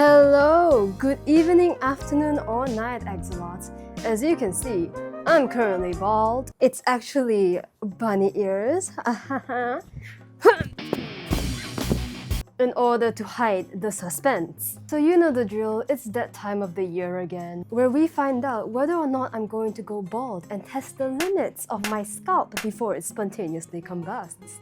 Hello, good evening, afternoon or night, axolots. As you can see, I'm currently bald. It's actually bunny ears. In order to hide the suspense. So you know the drill, it's that time of the year again, where we find out whether or not I'm going to go bald and test the limits of my scalp before it spontaneously combusts.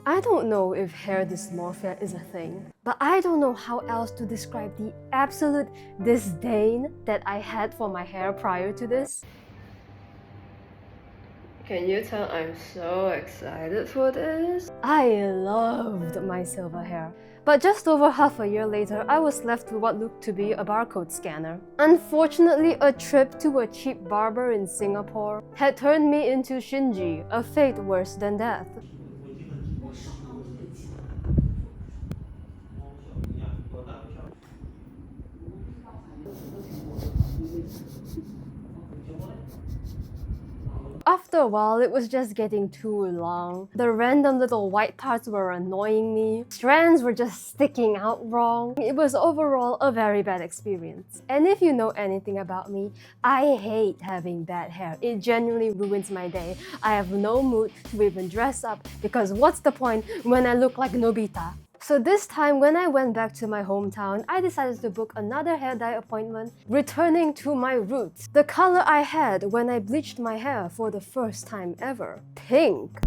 I don't know if hair dysmorphia is a thing, but I don't know how else to describe the absolute disdain that I had for my hair prior to this. Can you tell I'm so excited for this? I loved my silver hair. But just over half a year later, I was left with what looked to be a barcode scanner. Unfortunately, a trip to a cheap barber in Singapore had turned me into Shinji, a fate worse than death. After a while, it was just getting too long. The random little white parts were annoying me. Strands were just sticking out wrong. It was overall a very bad experience. And if you know anything about me, I hate having bad hair. It genuinely ruins my day. I have no mood to even dress up because what's the point when I look like Nobita? So this time, when I went back to my hometown, I decided to book another hair dye appointment, returning to my roots. The color I had when I bleached my hair for the first time ever. Pink.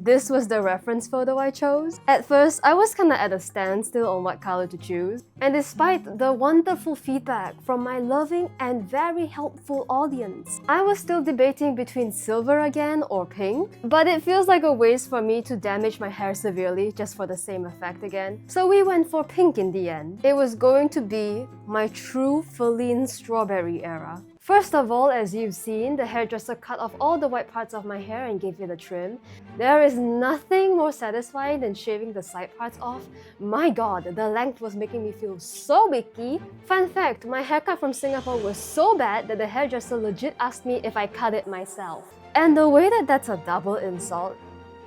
This was the reference photo I chose. At first, I was kinda at a standstill on what color to choose. And despite the wonderful feedback from my loving and very helpful audience, I was still debating between silver again or pink. But it feels like a waste for me to damage my hair severely just for the same effect again. So we went for pink in the end. It was going to be my true Faline Strawberry era. First of all, as you've seen, the hairdresser cut off all the white parts of my hair and gave it a trim. There is nothing more satisfying than shaving the side parts off. My god, the length was making me feel so icky. Fun fact, my haircut from Singapore was so bad that the hairdresser legit asked me if I cut it myself. And the way that that's a double insult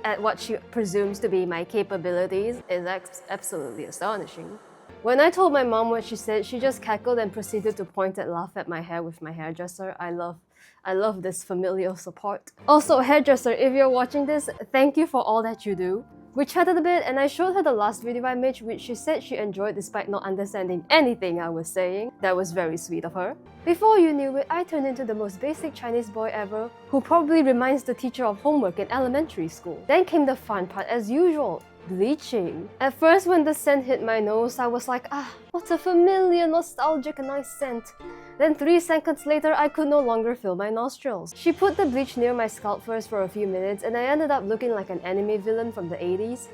at what she presumes to be my capabilities is absolutely astonishing. When I told my mom what she said, she just cackled and proceeded to point and laugh at my hair with my hairdresser. I love this familial support. Also, hairdresser, if you're watching this, thank you for all that you do. We chatted a bit and I showed her the last video I made, which she said she enjoyed despite not understanding anything I was saying. That was very sweet of her. Before you knew it, I turned into the most basic Chinese boy ever, who probably reminds the teacher of homework in elementary school. Then came the fun part as usual. Bleaching. At first, when the scent hit my nose, I was like, what a familiar, nostalgic, nice scent. Then 3 seconds later, I could no longer feel my nostrils. She put the bleach near my scalp first for a few minutes, and I ended up looking like an anime villain from the 80s.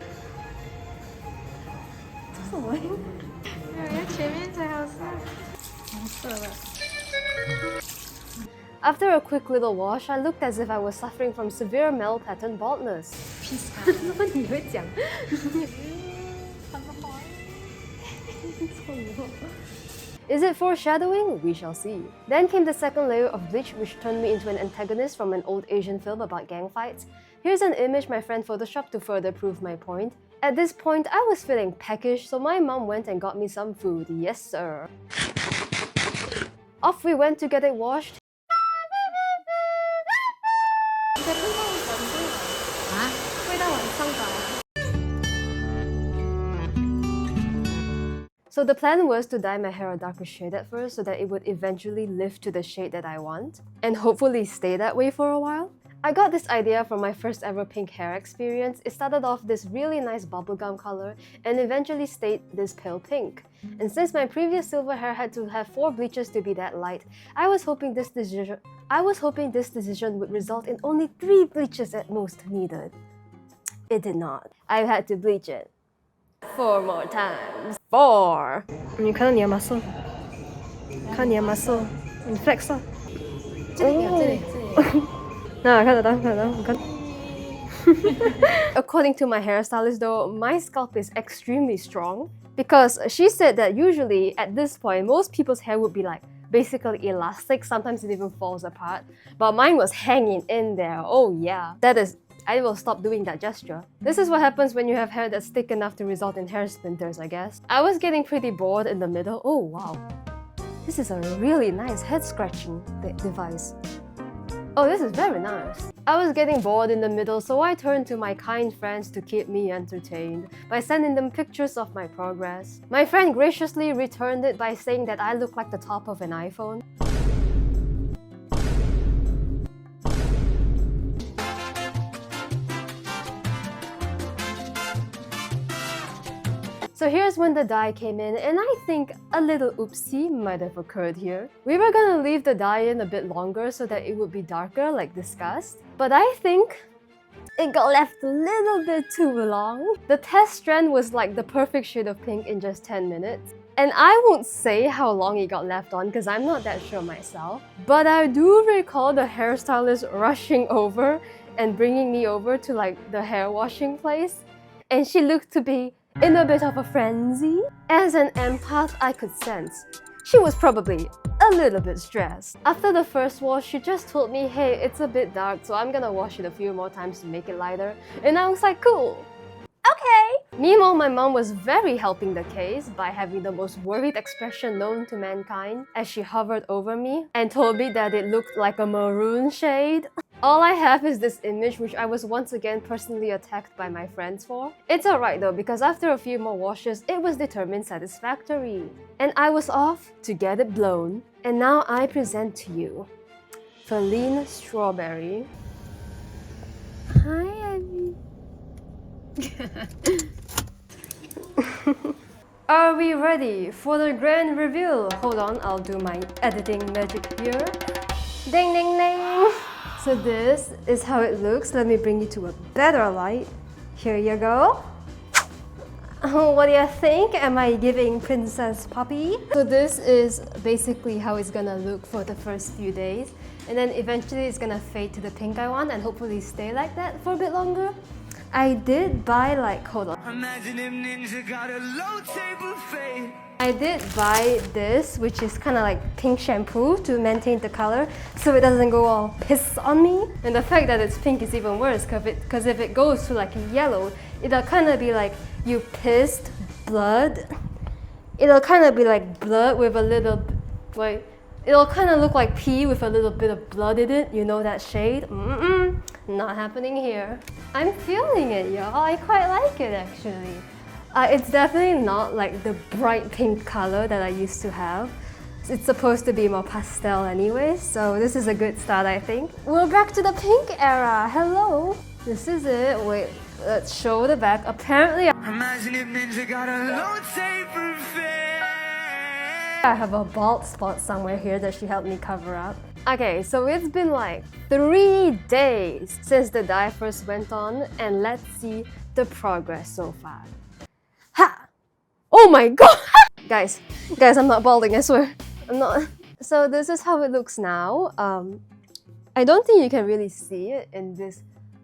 After a quick little wash, I looked as if I was suffering from severe male pattern baldness. Is it foreshadowing? We shall see. Then came the second layer of bleach, which turned me into an antagonist from an old Asian film about gang fights. Here's an image my friend photoshopped to further prove my point. At this point, I was feeling peckish, so my mom went and got me some food. Yes, sir. Off we went to get it washed. So the plan was to dye my hair a darker shade at first so that it would eventually lift to the shade that I want, and hopefully stay that way for a while. I got this idea from my first ever pink hair experience. It started off this really nice bubblegum color and eventually stayed this pale pink. And since my previous silver hair had to have 4 bleaches to be that light, I was hoping this decision would result in only 3 bleaches at most needed. It did not. I had to bleach it 4 more times. 4! 你看到你的 muscle， 看你的 muscle， 你 flex 啊。这里，这里。看得到，你看。According to my hairstylist though, my scalp is extremely strong because she said that usually at this point, most people's hair would be like basically elastic, sometimes it even falls apart, but mine was hanging in there. Oh yeah, that is I will stop doing that gesture. This is what happens when you have hair that's thick enough to result in hair splinters, I guess. I was getting pretty bored in the middle. Oh wow. This is a really nice head scratching device. Oh, this is very nice. I was getting bored in the middle, so I turned to my kind friends to keep me entertained by sending them pictures of my progress. My friend graciously returned it by saying that I look like the top of an iPhone. So here's when the dye came in, and I think a little oopsie might have occurred here. We were gonna leave the dye in a bit longer so that it would be darker like discussed, but I think it got left a little bit too long. The test strand was like the perfect shade of pink in just 10 minutes. And I won't say how long it got left on because I'm not that sure myself. But I do recall the hairstylist rushing over and bringing me over to like the hair washing place. And she looked to be in a bit of a frenzy. As an empath, I could sense she was probably a little bit stressed. After the first wash, she just told me, hey, it's a bit dark, so I'm gonna wash it a few more times to make it lighter. And I was like, cool. Okay. Meanwhile, my mom was very helping the case by having the most worried expression known to mankind as she hovered over me and told me that it looked like a maroon shade. All I have is this image which I was once again personally attacked by my friends for. It's alright though, because after a few more washes, it was determined satisfactory. And I was off to get it blown. And now I present to you Faline Strawberry. Hi, Abby. Are we ready for the grand reveal? Hold on, I'll do my editing magic here. Ding ding ding! So this is how it looks. Let me bring you to a better light. Here you go. What do you think? Am I giving Princess Puppy? So this is basically how it's gonna look for the first few days. And then eventually it's gonna fade to the pink I want and hopefully stay like that for a bit longer. I did buy like, hold on. Imagine if Ninja got a low table fade. I did buy this, which is kind of like pink shampoo to maintain the color so it doesn't go all piss on me. And the fact that it's pink is even worse because if it goes to like yellow, it'll kind of be like you pissed blood. It'll kind of be like blood with a little, like, it'll kind of look like pee with a little bit of blood in it. You know that shade? Not happening here. I'm feeling it, y'all. I quite like it actually. It's definitely not like the bright pink color that I used to have. It's supposed to be more pastel anyway, so this is a good start, I think. We're back to the pink era. Hello. This is it. Wait, let's show the back. Apparently, imagine if Ninja got a low taper fade. I have a bald spot somewhere here that she helped me cover up. Okay, so it's been like 3 days since the dye first went on, and let's see the progress so far. Ha! Oh my god! Guys, I'm not balding, I swear. I'm not. So this is how it looks now. I don't think you can really see it in this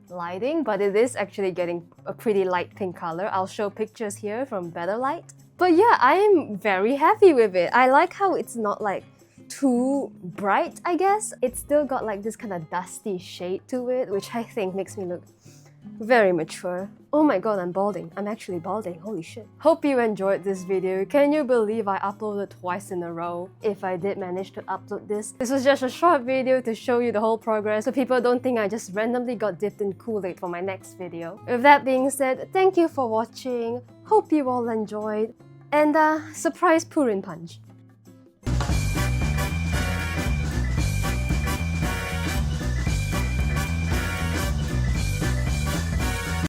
lighting, but it is actually getting a pretty light pink color. I'll show pictures here from better light. But yeah, I'm very happy with it. I like how it's not like too bright, I guess. It's still got like this kind of dusty shade to it, which I think makes me look very mature. Oh my god, I'm balding. I'm actually balding. Holy shit. Hope you enjoyed this video. Can you believe I uploaded twice in a row? If I did manage to upload this. This was just a short video to show you the whole progress so people don't think I just randomly got dipped in Kool-Aid for my next video. With that being said, thank you for watching. Hope you all enjoyed. And surprise Purin punch.